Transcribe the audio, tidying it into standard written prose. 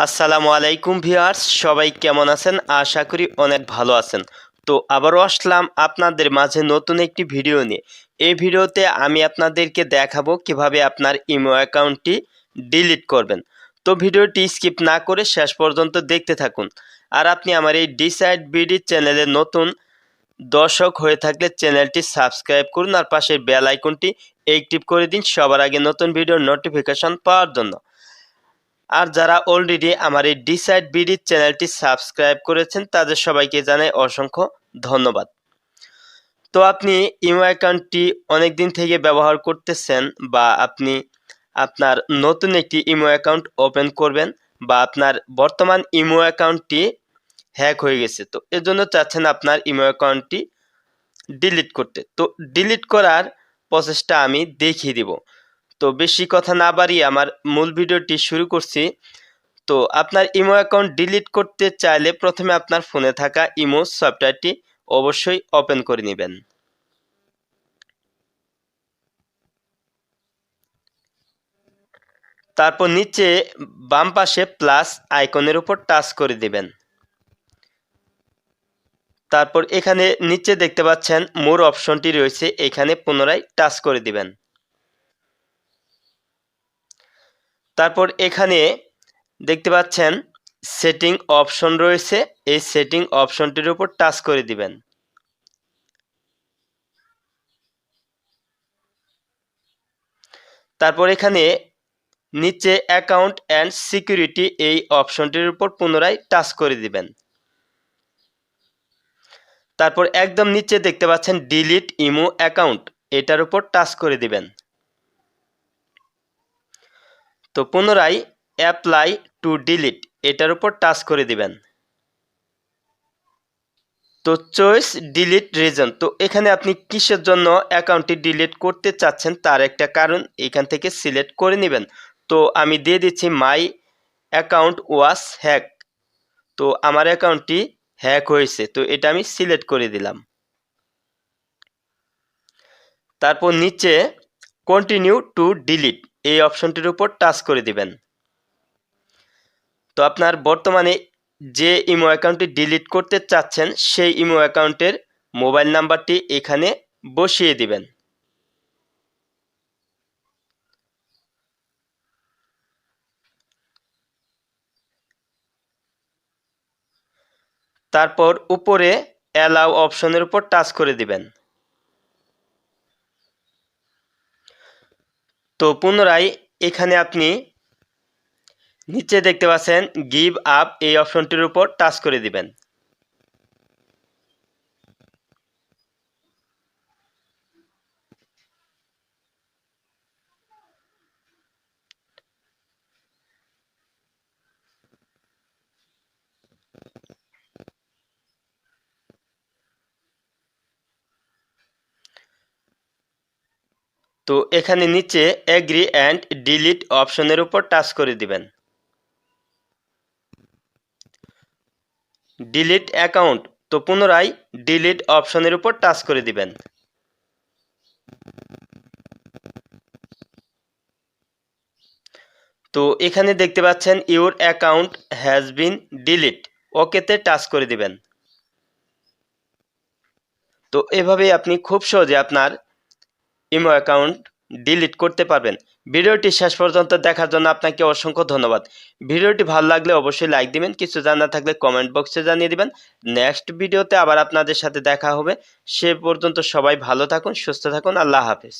আসসালামু আলাইকুম ভিউয়ার্স, সবাই কেমন আছেন? আশা করি অনেক ভালো আছেন। তো আবারও আসলাম আপনাদের মাঝে নতুন একটি ভিডিও নিয়ে। এই ভিডিওতে আমি আপনাদেরকে দেখাবো কিভাবে আপনার ইমো অ্যাকাউন্টটি ডিলিট করবেন। তো ভিডিওটি স্কিপ না করে শেষ পর্যন্ত দেখতে থাকুন। আর আপনি আমার এই ডিসাইড বিডি চ্যানেলে নতুন দর্শক হয়ে থাকলে চ্যানেলটি সাবস্ক্রাইব করুন আর পাশের বেল আইকনটি অ্যাক্টিভ করে দিন সবার আগে নতুন ভিডিওর নোটিফিকেশন পাওয়ার জন্য। আর যারা অলরেডি আমার এই ডিসাইড বিডি চ্যানেলটি সাবস্ক্রাইব করেছেন তাদের সবাইকে জানাই অসংখ্য ধন্যবাদ। তো আপনি ইমো অ্যাকাউন্টটি অনেক দিন থেকে ব্যবহার করতেছেন বা আপনি আপনার নতুন একটি ইমো অ্যাকাউন্ট ওপেন করবেন বা আপনার বর্তমান ইমো অ্যাকাউন্টটি হ্যাক হয়ে গেছে, তো এর জন্য চাচ্ছেন আপনার ইমো অ্যাকাউন্টটি ডিলিট করতে। তো ডিলিট করার প্রসেসটা আমি দেখিয়ে দিব। তো বেশি কথা না বাড়িয়ে আমার মূল ভিডিওটি শুরু করছি। তো আপনার ইমো অ্যাকাউন্ট ডিলিট করতে চাইলে প্রথমে আপনার ফোনে থাকা ইমো সফটওয়্যারটি অবশ্যই ওপেন করে নেবেন। তারপর নিচে বাম পাশে প্লাস আইকনের উপর টাচ করে দিবেন। তারপর এখানে নিচে দেখতে পাচ্ছেন মোর অপশনটি রয়েছে, এখানে পুনরায় টাচ করে দিবেন। তারপর এখানে দেখতে পাচ্ছেন সেটিং অপশন রয়েছে, এই সেটিং অপশনটির উপর টাচ করে দিবেন। তারপর এখানে নিচে অ্যাকাউন্ট অ্যান্ড সিকিউরিটি এই অপশনটির উপর পুনরায় টাচ করে দিবেন। তারপর একদম নিচে দেখতে পাচ্ছেন ডিলিট ইমো অ্যাকাউন্ট, এটার উপর টাচ করে দিবেন। তো পুনরায় অ্যাপ্লাই টু ডিলিট এটার উপর টাচ করে দিবেন। তো চয়েস ডিলিট রিজন, তো এখানে আপনি কিসের জন্য অ্যাকাউন্টটি ডিলিট করতে চাচ্ছেন তার একটা কারণ এখান থেকে সিলেক্ট করে নেবেন। তো আমি দিয়ে দিচ্ছি মাই অ্যাকাউন্ট ওয়াজ হ্যাক, তো আমার অ্যাকাউন্টটি হ্যাক হয়েছে, তো এটা আমি সিলেক্ট করে দিলাম। তারপর নিচে কন্টিনিউ টু ডিলিট এই অপশনটির উপর টাচ করে দিবেন। তো আপনার বর্তমানে যে ইমো অ্যাকাউন্টটি ডিলিট করতে চাচ্ছেন সেই ইমো অ্যাকাউন্টের মোবাইল নাম্বারটি এখানে বসিয়ে দিবেন। তারপর উপরে অ্যালাউ অপশনের উপর টাচ করে দিবেন। তো পুনরায় এখানে আপনি নিচে দেখতে পাচ্ছেন গিভ আপ এই অপশনটির উপর টাচ করে দিবেন। তো এখানে নিচে এগ্রি অ্যান্ড ডিলিট অপশনের উপর টাচ করে দিবেন। ডিলিট অ্যাকাউন্ট, তো পুনরায় ডিলিট অপশনের উপর টাচ করে দিবেন। তো এখানে দেখতে পাচ্ছেন your account has been delete, ওকেতে টাচ করে দিবেন। তো এভাবেই আপনি খুব সহজে আপনার ইমো অ্যাকাউন্ট ডিলিট করতে পারবেন। ভিডিওটি শেষ পর্যন্ত দেখার জন্য আপনাকে অসংখ্য ধন্যবাদ। ভিডিওটি ভালো লাগলে অবশ্যই লাইক দিবেন, কিছু জানার থাকলে কমেন্ট বক্সে জানিয়ে দিবেন। নেক্সট ভিডিওতে আবার আপনাদের সাথে দেখা হবে। সে পর্যন্ত সবাই ভালো থাকুন, সুস্থ থাকুন। আল্লাহ হাফেজ।